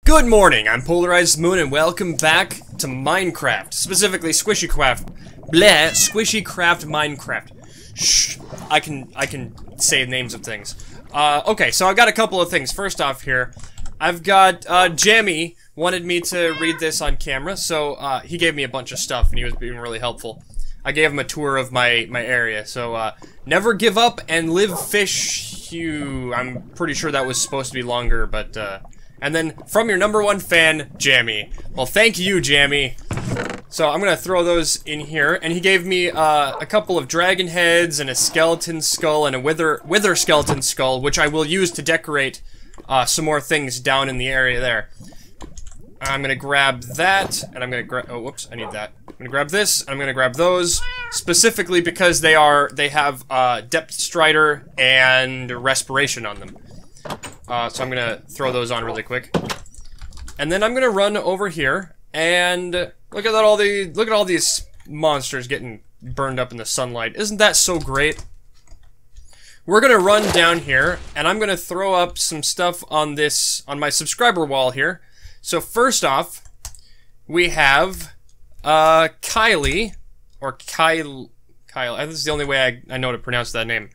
Good morning, I'm PolarizedMoon and welcome back to Minecraft, specifically SquishyCraft. Bleh, SquishyCraft Minecraft. Shh, I can say names of things. Okay, so I've got a couple of things. First off here, I've got, Jammy wanted me to read this on camera, so, he gave me a bunch of stuff and he was being really helpful. I gave him a tour of my area, so, never give up and live fish you. I'm pretty sure that was supposed to be longer, but, and then, from your #1 fan, Jammy. Well, thank you, Jammy. So, I'm gonna throw those in here, and he gave me, a couple of dragon heads, and a skeleton skull, and a wither skeleton skull, which I will use to decorate, some more things down in the area there. I'm gonna grab that, and I'm gonna grab- oh, whoops, I need that. I'm gonna grab this, and I'm gonna grab those, specifically because they have, Depth Strider and Respiration on them. So I'm gonna throw those on really quick. And then I'm gonna run over here, and look at all these monsters getting burned up in the sunlight. Isn't that so great? We're gonna run down here, and I'm gonna throw up some stuff on my subscriber wall here. So first off, we have, Kylie, or Kyle, this is the only way I know to pronounce that name.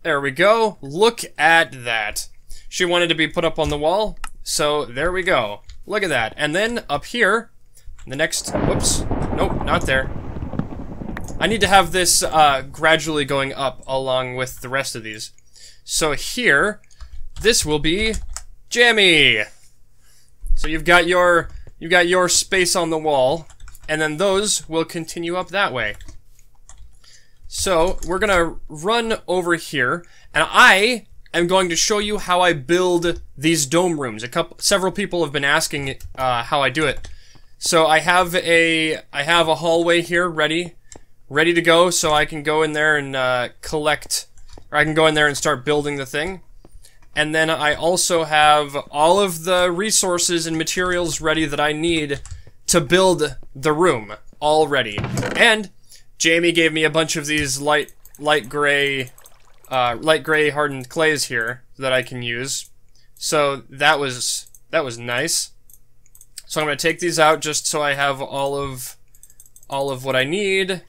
There we go. Look at that. She wanted to be put up on the wall, so there we go. Look at that. And then up here, the next, whoops, nope, not there. I need to have this gradually going up along with the rest of these. So here, this will be Jammy. So you've got your space on the wall, and then those will continue up that way. So, we're gonna run over here, and I am going to show you how I build these dome rooms. Several people have been asking how I do it. So I have a hallway here ready to go, so I can go in there and I can go in there and start building the thing. And then I also have all of the resources and materials ready that I need to build the room, all ready. And Jamie gave me a bunch of these light gray hardened clays here that I can use. So that was nice. So I'm gonna take these out just so I have all of what I need. I'm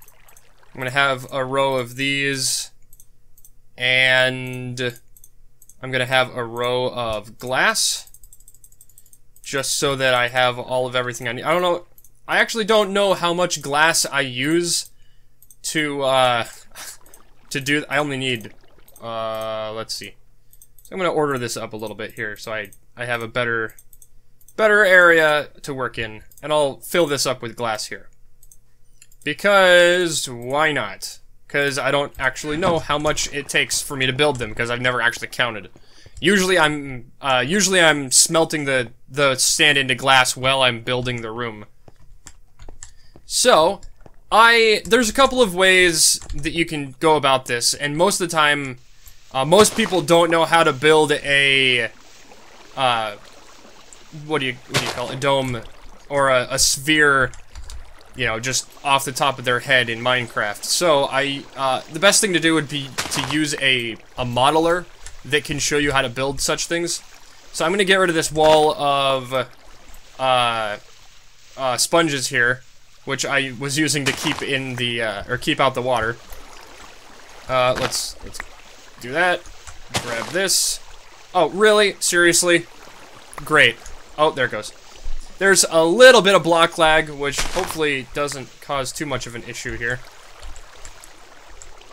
gonna have a row of these, and I'm gonna have a row of glass, just so that I have all of everything I need. I don't know. I actually don't know how much glass I use to do. I only need, let's see. So I'm gonna order this up a little bit here, so I have a better area to work in, and I'll fill this up with glass here. Because, why not? Because I don't actually know how much it takes for me to build them, because I've never actually counted. Usually I'm smelting the sand into glass while I'm building the room. So, there's a couple of ways that you can go about this, and most of the time, most people don't know how to build a, what do you call it, a dome, or a sphere, you know, just off the top of their head in Minecraft. So, the best thing to do would be to use a modeler that can show you how to build such things. So I'm gonna get rid of this wall of, sponges here, which I was using to keep in the, or keep out the water. Let's do that. Grab this. Oh, really? Seriously? Great. Oh, there it goes. There's a little bit of block lag, which hopefully doesn't cause too much of an issue here.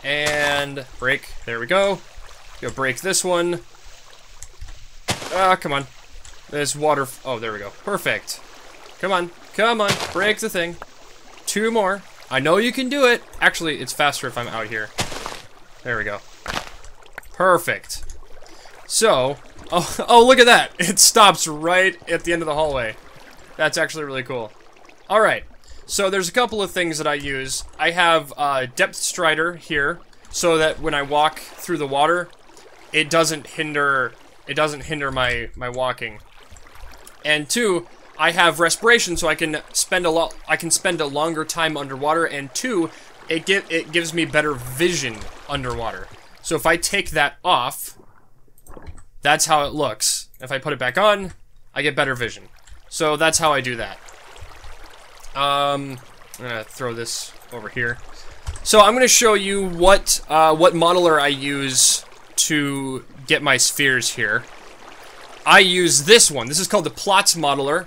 And break. There we go. Go break this one. Ah, come on. There's water. Oh, there we go. Perfect. Come on. Come on. Break the thing. 2 more. I know you can do it. Actually, it's faster if I'm out here. There we go. Perfect. So, oh, look at that. It stops right at the end of the hallway. That's actually really cool. Alright, so there's a couple of things that I use. I have Depth Strider here, so that when I walk through the water, it doesn't hinder my walking. And 2, I have Respiration, so I can spend a longer time underwater, and 2, it gives me better vision underwater. So if I take that off, that's how it looks. If I put it back on, I get better vision. So that's how I do that. I'm gonna throw this over here. So I'm gonna show you what modeler I use to get my spheres here. I use this one. This is called the Plots modeler.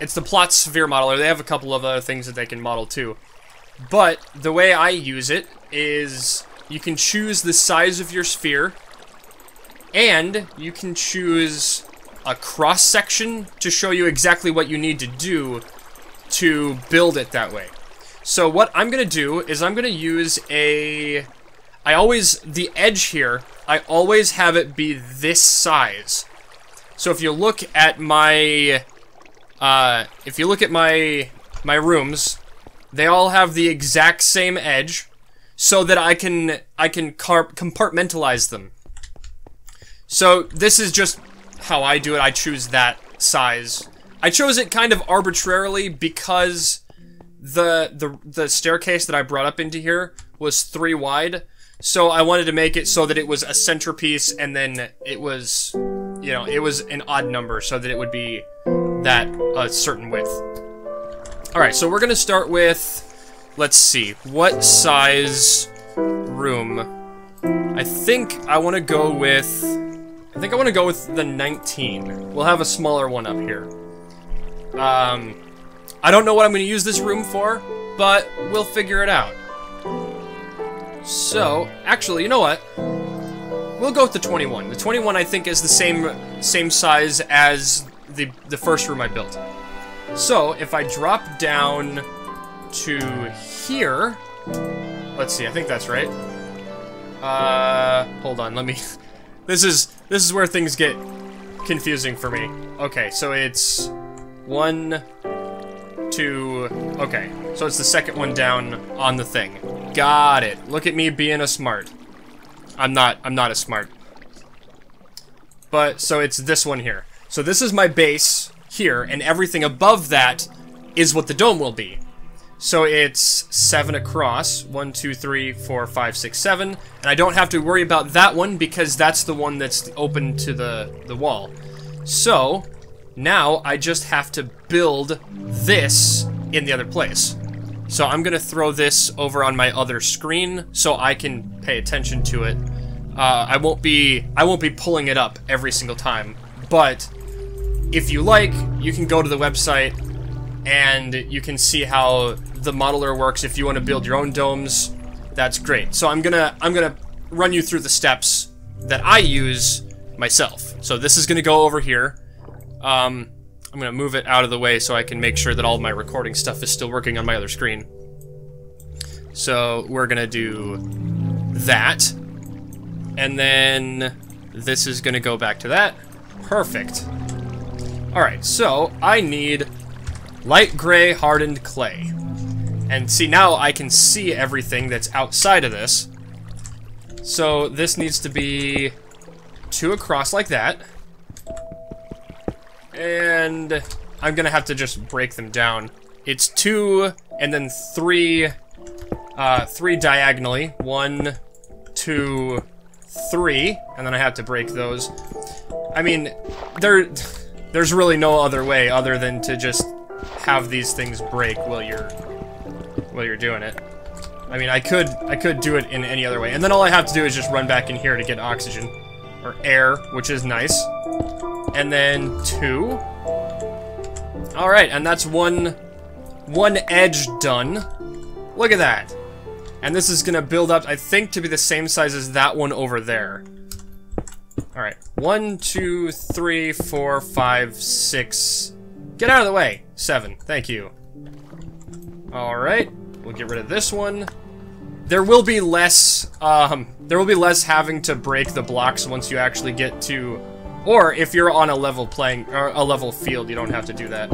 It's the Plot sphere modeler. They have a couple of other things that they can model too. But the way I use it is you can choose the size of your sphere, and you can choose a cross section to show you exactly what you need to do to build it that way. So what I'm gonna do is I'm gonna use the edge here, I always have it be this size. So if you look at my my rooms, they all have the exact same edge, so that I can compartmentalize them. So this is just how I do it. I choose that size. I chose it kind of arbitrarily because the staircase that I brought up into here was 3 wide. So I wanted to make it so that it was a centerpiece, and then it was, you know, it was an odd number so that it would be that a certain width. Alright, so we're gonna start with, let's see, what size room? I think I want to go with the 19. We'll have a smaller one up here. I don't know what I'm gonna use this room for, but we'll figure it out. So, actually, you know what? We'll go with the 21. The 21, I think, is the same size as the first room I built. So, if I drop down to here, let's see, I think that's right. Hold on, let me... This is where things get confusing for me. Okay, so it's 1, 2, okay. So it's the second one down on the thing. Got it. Look at me being a smart. I'm not a smart. But, so it's this one here. So this is my base here, and everything above that is what the dome will be. So it's 7 across. 1, 2, 3, 4, 5, 6, 7. And I don't have to worry about that one because that's the one that's open to the wall. So, now I just have to build this in the other place. So I'm gonna throw this over on my other screen so I can pay attention to it. I won't be pulling it up every single time, but if you like, you can go to the website and you can see how the modeler works. If you want to build your own domes, that's great. So I'm gonna run you through the steps that I use myself. So this is gonna go over here. I'm gonna move it out of the way so I can make sure that all of my recording stuff is still working on my other screen. So we're gonna do that, and then this is gonna go back to that. Perfect. Alright, so I need light gray hardened clay. And see, now I can see everything that's outside of this. So this needs to be 2 across like that. And I'm gonna have to just break them down. It's 2 and then 3 diagonally. 1, 2, 3, and then I have to break those. I mean, there's really no other way other than to just have these things break while you're doing it. I mean, I could do it in any other way. And then all I have to do is just run back in here to get oxygen or air, which is nice. And then 2. All right, and that's one edge done. Look at that. And this is gonna build up, I think, to be the same size as that one over there. All right, 1, 2, 3, 4, 5, 6. Get out of the way. 7. Thank you. All right, we'll get rid of this one. There will be less having to break the blocks once you actually get to, or if you're on a level a level field, you don't have to do that.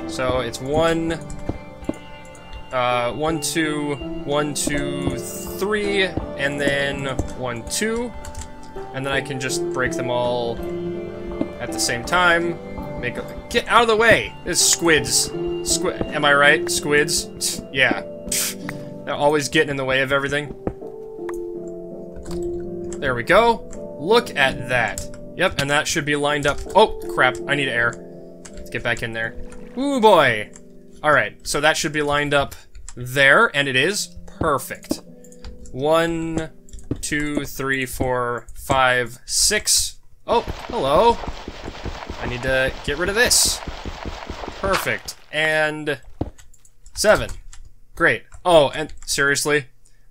So it's 1, 1, 2, 1, 2, 3, and then 1, 2, and then I can just break them all at the same time. Get out of the way! It's squids. Am I right? Squids? Yeah. They're always getting in the way of everything. There we go. Look at that. Yep, and that should be lined up. Oh, crap. I need air. Let's get back in there. Ooh, boy. Alright, so that should be lined up there, and it is. Perfect. 1, 2, 3, 4, 5, 6. Oh, hello. I need to get rid of this. Perfect. And 7. Great. Oh, and seriously?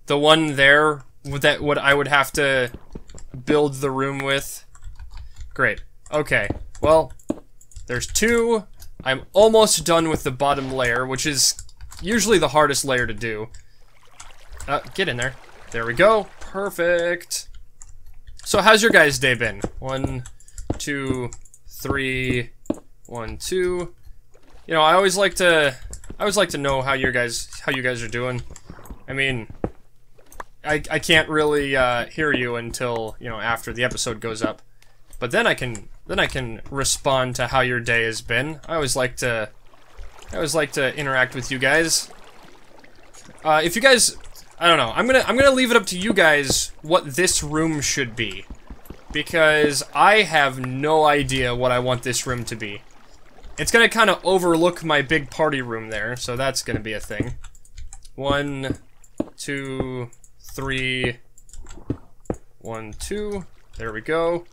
The one there that what I would have to build the room with? Great. Okay. Well, there's 2. I'm almost done with the bottom layer, which is usually the hardest layer to do. Get in there. There we go. Perfect. So how's your guys' day been? 1, 2, 3, 1, 2. You know, I always like to know how you guys are doing. I mean, I can't really hear you until, you know, after the episode goes up. But then I can respond to how your day has been. I always like to interact with you guys. If you guys, I don't know. I'm gonna leave it up to you guys what this room should be, because I have no idea what I want this room to be. It's gonna kind of overlook my big party room there, so that's gonna be a thing. 1, 2, 3, 1, 2. There we go.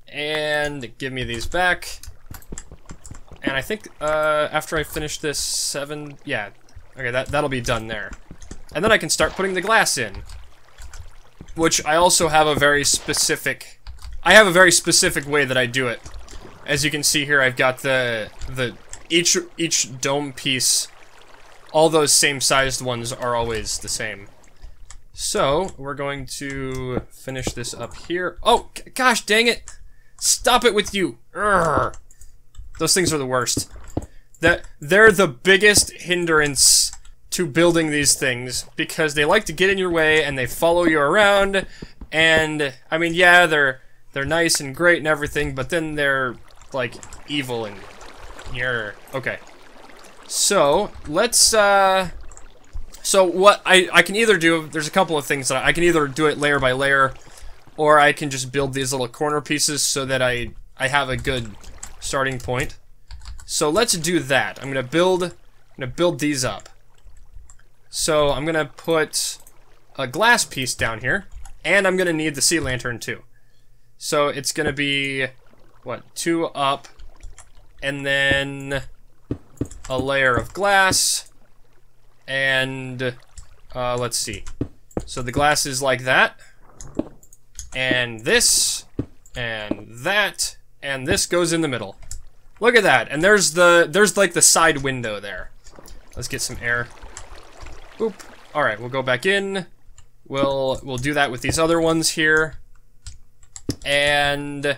And give me these back. And I think after I finish this 7, yeah, okay, that'll be done there. And then I can start putting the glass in, which I also have a very specific. I have a very specific way that I do it. As you can see here, I've got each dome piece. All those same sized ones are always the same. So we're going to finish this up here. Oh gosh, dang it! Stop it with you! Urgh. Those things are the worst. They're the biggest hindrance to building these things, because they like to get in your way and they follow you around. And I mean, yeah, they're nice and great and everything, but then they're like evil and you're okay. So let's so what I can either do, there's a couple of things that I can either do it layer by layer, or I can just build these little corner pieces so that I have a good starting point. So let's do that. I'm gonna build these up. So I'm gonna put a glass piece down here, and I'm gonna need the sea lantern too. So it's gonna be what, 2 up, and then a layer of glass, and let's see. So the glass is like that, and this, and that, and this goes in the middle. Look at that, and there's like the side window there. Let's get some air. Boop. All right, we'll go back in. We'll do that with these other ones here, and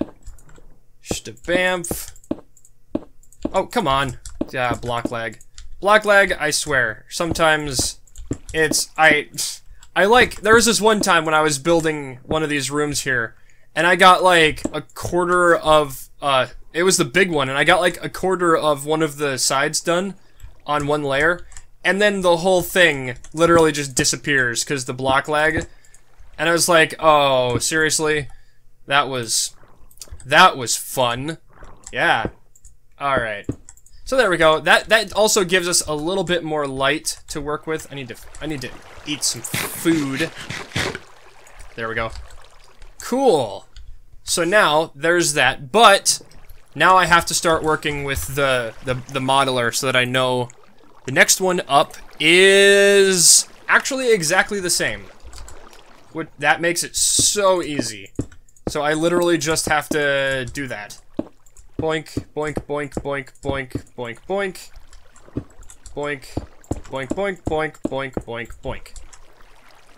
shtabamf. Oh, come on. Yeah, block lag. Block lag, I swear. Sometimes it's I like, there was this one time when I was building one of these rooms here, and I got like a quarter of it was the big one, and I got like a quarter of one of the sides done on one layer, and then the whole thing literally just disappears because the block lag. And I was like, oh, seriously? That was fun. Yeah. Alright. So there we go. That also gives us a little bit more light to work with. I need to eat some food. There we go. Cool. So now there's that, but now I have to start working with the modeler so that I know the next one up is actually exactly the same. That makes it so easy. So I literally just have to do that. Boink, boink, boink, boink, boink, boink, boink. Boink, boink, boink, boink, boink, boink, boink.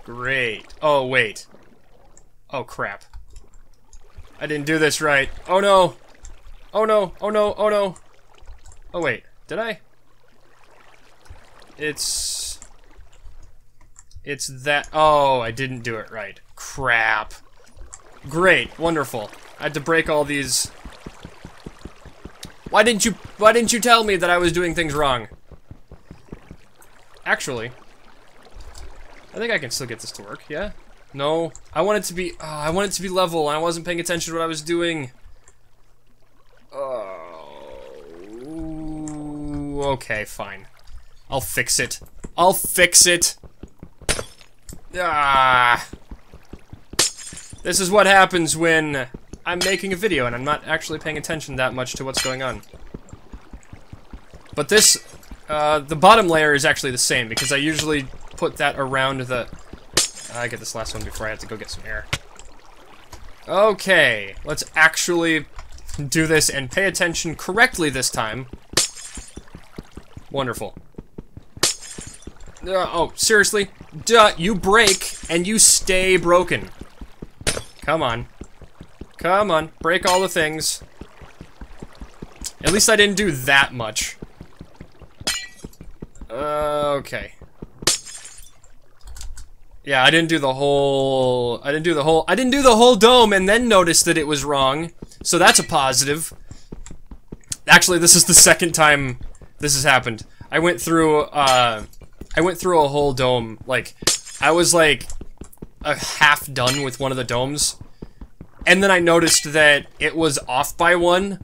Great. Oh, wait. Oh, crap. I didn't do this right. Oh, no. Oh, no. Oh, no. Oh, no. Oh, wait. Did I? It's that. Oh, I didn't do it right. Crap. Great. Wonderful. I had to break all these. Why didn't you tell me that I was doing things wrong? Actually, I think I can still get this to work, yeah? No, I want it to be. I want it to be level. I wasn't paying attention to what I was doing. Okay, fine. I'll fix it. I'll fix it. Ah. This is what happens when I'm making a video and I'm not actually paying attention that much to what's going on. But this, the bottom layer is actually the same because I usually put that around the... I get this last one before I have to go get some air. Okay, let's actually do this and pay attention correctly this time. Wonderful. Oh, seriously? Duh, you break and you stay broken. Come on. Come on, break all the things. At least I didn't do that much. Okay. Yeah, I didn't do the whole dome and then noticed that it was wrong. So that's a positive. Actually, this is the second time this has happened. I went through a whole dome. Like, I was like half done with one of the domes. And then I noticed that it was off by one,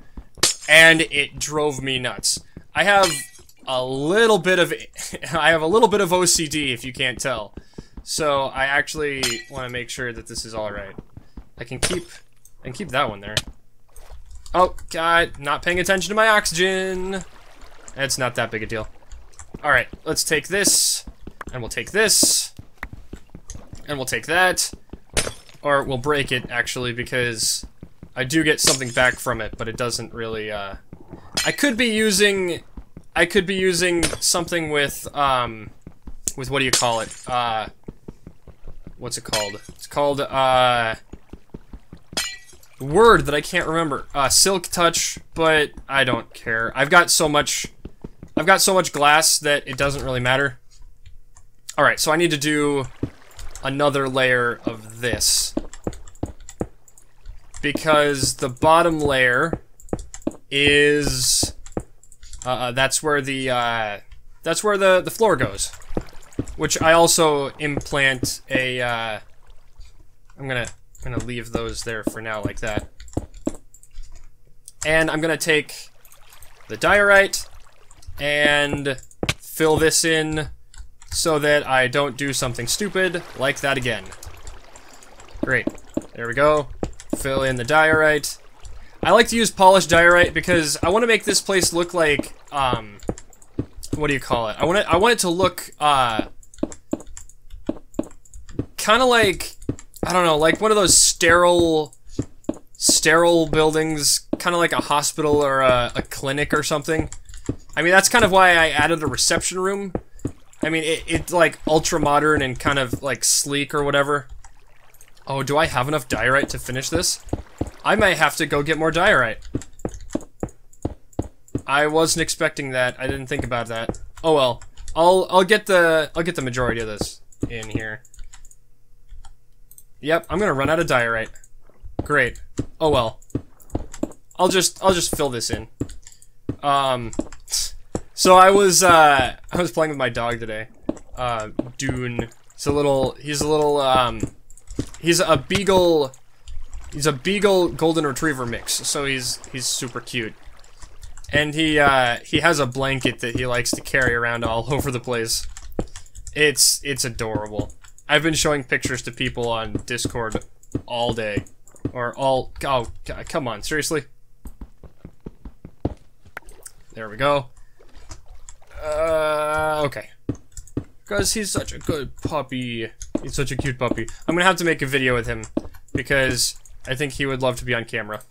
and it drove me nuts. I have a little bit of OCD, if you can't tell. So I actually want to make sure that this is all right. I can keep that one there. Oh God, not paying attention to my oxygen. It's not that big a deal. All right, let's take this, and we'll take this, and we'll take that. Or we'll break it, actually, because I do get something back from it, but it doesn't really, I could be using something with what do you call it? What's it called? It's called, word that I can't remember. Silk touch, but I don't care. I've got so much glass that it doesn't really matter. Alright, so I need to do another layer of this, because the bottom layer is that's where the floor goes, which I also implant a I'm gonna leave those there for now like that, and I'm gonna take the diorite and fill this in so that I don't do something stupid like that again. Great. There we go. Fill in the diorite. I like to use polished diorite because I want to make this place look like, what do you call it? I want it to look, kind of like, I don't know, like one of those sterile buildings, kind of like a hospital or a clinic or something. I mean, that's kind of why I added a reception room. I mean, it's like ultra modern and kind of like sleek or whatever. Oh, do I have enough diorite to finish this? I might have to go get more diorite. I wasn't expecting that. I didn't think about that. Oh well. I'll get the majority of this in here. Yep, I'm gonna run out of diorite. Great. Oh well. I'll just fill this in. So I was playing with my dog today. Dune. He's a beagle golden retriever mix, so he's super cute. And he has a blanket that he likes to carry around all over the place. It's adorable. I've been showing pictures to people on Discord all day. Oh, God, come on, seriously? There we go. Okay. Because he's such a good puppy. He's such a cute puppy. I'm gonna have to make a video with him, because I think he would love to be on camera.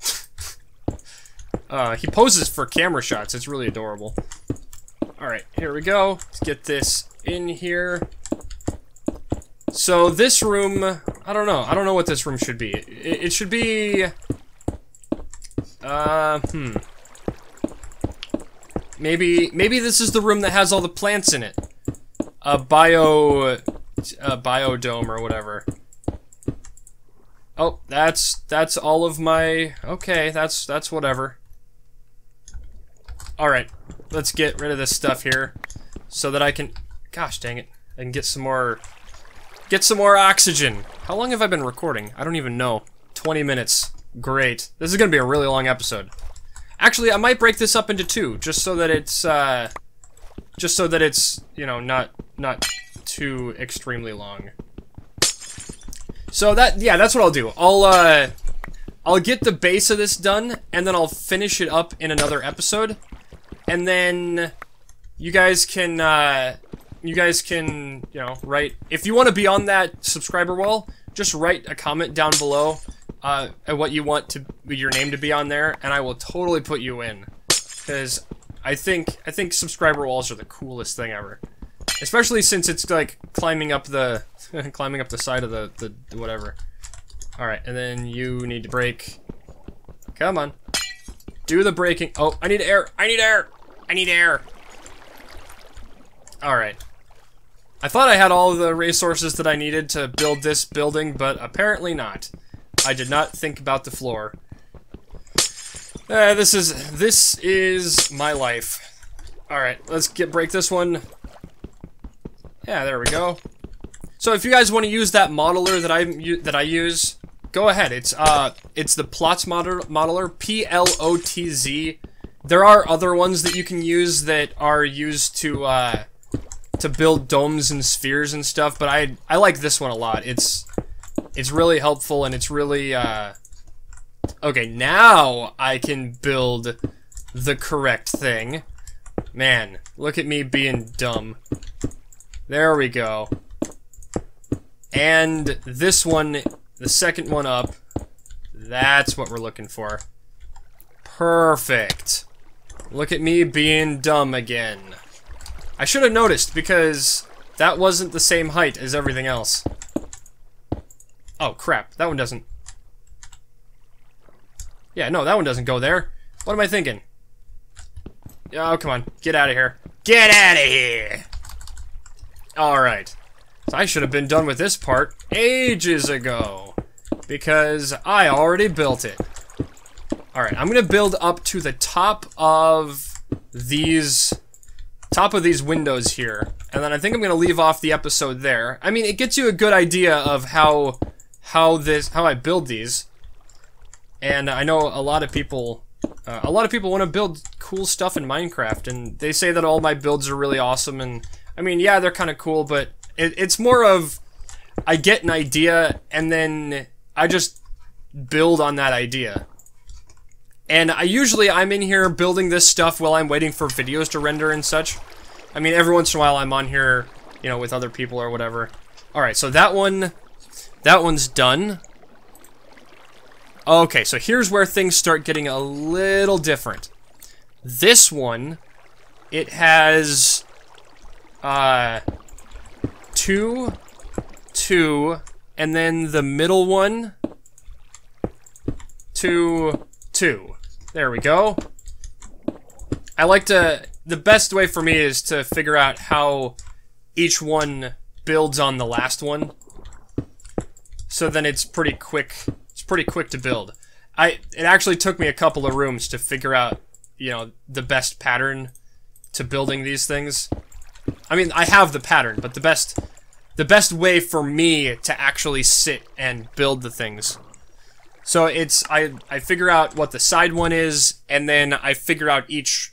He poses for camera shots. It's really adorable. Alright, here we go. Let's get this in here. So this room, I don't know. I don't know what this room should be. It should be... Maybe this is the room that has all the plants in it. A biodome or whatever. Oh, that's all of my... Okay, that's whatever. Alright, let's get rid of this stuff here so that I can... Gosh dang it. I can get some more Get some more oxygen. How long have I been recording? I don't even know. 20 minutes. Great. This is gonna be a really long episode. Actually, I might break this up into 2, just so that it's, you know, not too extremely long. So that's what I'll do. I'll get the base of this done, and then I'll finish it up in another episode, and then you guys can, you know, write, if you want to be on that subscriber wall, just write a comment down below, at what you want your name to be on there, and I will totally put you in, because I think subscriber walls are the coolest thing ever, especially since it's like climbing up the side of the whatever. All right, and then you need to break. Come on, do the breaking. Oh, I need air. I need air. I need air. All right. I thought I had all of the resources that I needed to build this building, but apparently not. I did not think about the floor. This is my life. All right, let's break this one. Yeah, there we go. So if you guys want to use that modeler that I use, go ahead. It's the Plots modeler, Plotz. There are other ones that you can use that are used to build domes and spheres and stuff, but I like this one a lot. It's really helpful, and it's really okay, now I can build the correct thing. Man, look at me being dumb. There we go. And this one, the second one up, that's what we're looking for. Perfect. Look at me being dumb again. I should have noticed, because that wasn't the same height as everything else. Oh, crap. That one doesn't... Yeah, no, that one doesn't go there. What am I thinking? Oh, come on. Get out of here. Get out of here! Alright. So I should have been done with this part ages ago, because I already built it. Alright, I'm gonna build up to the top of these windows here, and then I think I'm gonna leave off the episode there. I mean, it gets you a good idea of how I build these, and I know a lot of people want to build cool stuff in Minecraft, and they say that all my builds are really awesome, and I mean, yeah, they're kind of cool, but it's more of, I get an idea, and then I just build on that idea. And I'm in here building this stuff while I'm waiting for videos to render and such. I mean, every once in a while I'm on here, you know, with other people or whatever. Alright, so that one's done. Okay, so here's where things start getting a little different. This one, it has... 2, 2, and then the middle one, 2, 2. There we go. I like to... The best way for me is to figure out how each one builds on the last one. So then it's pretty quick. It's pretty quick to build. It actually took me a couple of rooms to figure out, you know, the best pattern to building these things. I mean, I have the pattern, but the best way for me to actually sit and build the things. So it's, I figure out what the side one is, and then I figure out each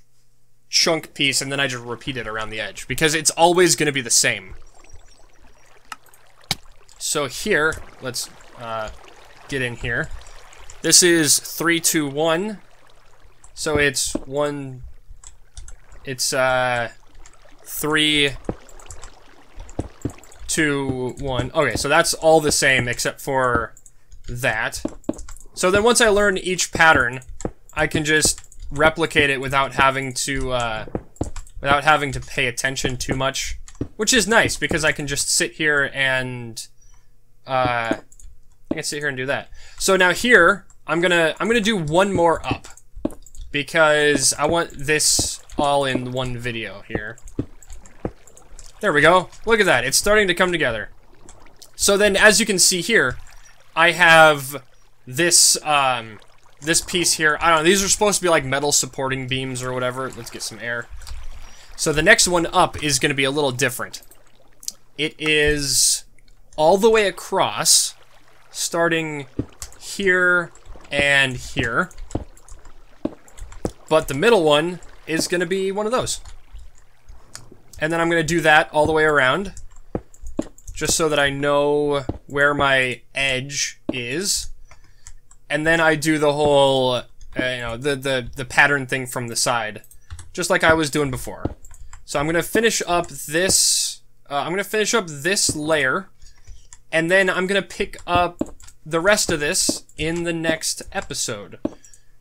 chunk piece, and then I just repeat it around the edge, because it's always going to be the same. So here, let's get in here. This is 3, 2, 1. So it's 1, it's 3, 2, 1. Okay, so that's all the same except for that. So then once I learn each pattern, I can just replicate it without having to pay attention too much, which is nice because I can just sit here and I can sit here and do that. So now here I'm gonna do one more up because I want this all in one video here. There we go. Look at that. It's starting to come together. So then, as you can see here, I have this this piece here. I don't know. These are supposed to be like metal supporting beams or whatever. Let's get some air. So the next one up is going to be a little different. It is all the way across, starting here and here. But the middle one is going to be one of those. And then I'm going to do that all the way around, just so that I know where my edge is. And then I do the whole, you know, the pattern thing from the side, just like I was doing before. So I'm going to finish up this, this layer, and then I'm going to pick up the rest of this in the next episode,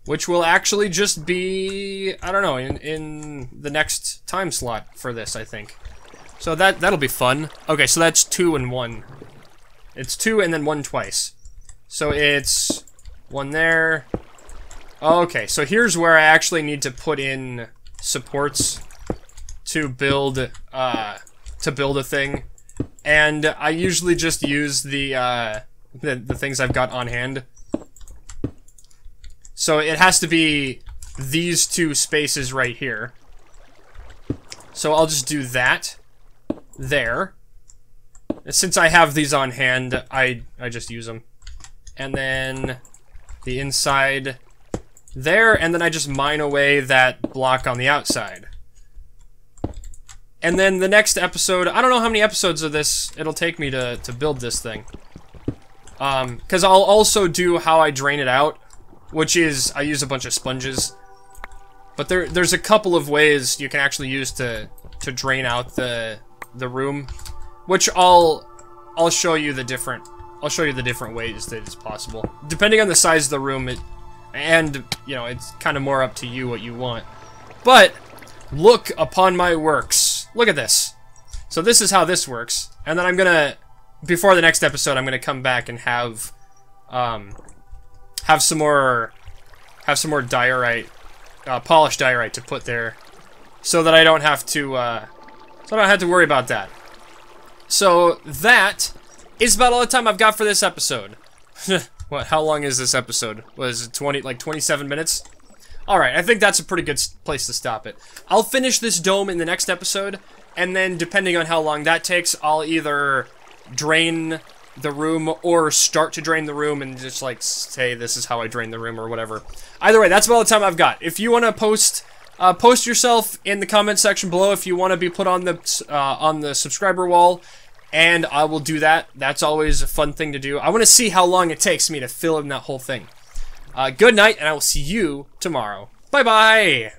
which will actually just be, I don't know, in the next time slot for this, I think. So that'll be fun. Okay, so that's 2 and 1. It's 2 and then 1 twice. So it's 1 there. Okay, so here's where I actually need to put in supports to build a thing. And I usually just use the things I've got on hand. So it has to be these 2 spaces right here. So I'll just do that there. Since I have these on hand, I just use them. And then the inside there, and then I just mine away that block on the outside. And then the next episode, I don't know how many episodes of this it'll take me to build this thing. Because I'll also do how I drain it out, which is I use a bunch of sponges. But there's a couple of ways you can actually use to drain out the room, which I'll show you the different ways that it's possible. Depending on the size of the room, and you know, it's kind of more up to you what you want. But look upon my works. Look at this. So this is how this works. And then I'm gonna, before the next episode, I'm gonna come back and have some more diorite, polished diorite to put there, so that I don't have to worry about that. So that is about all the time I've got for this episode. What? How long is this episode? Was it 27 minutes? Alright, I think that's a pretty good place to stop it. I'll finish this dome in the next episode, and then depending on how long that takes, I'll either drain the room or start to drain the room and just like say this is how I drain the room or whatever. Either way, that's about all the time I've got. If you want to post yourself in the comment section below if you want to be put on the subscriber wall, and I will do that. That's always a fun thing to do. I want to see how long it takes me to fill in that whole thing. Good night, and I will see you tomorrow. Bye-bye!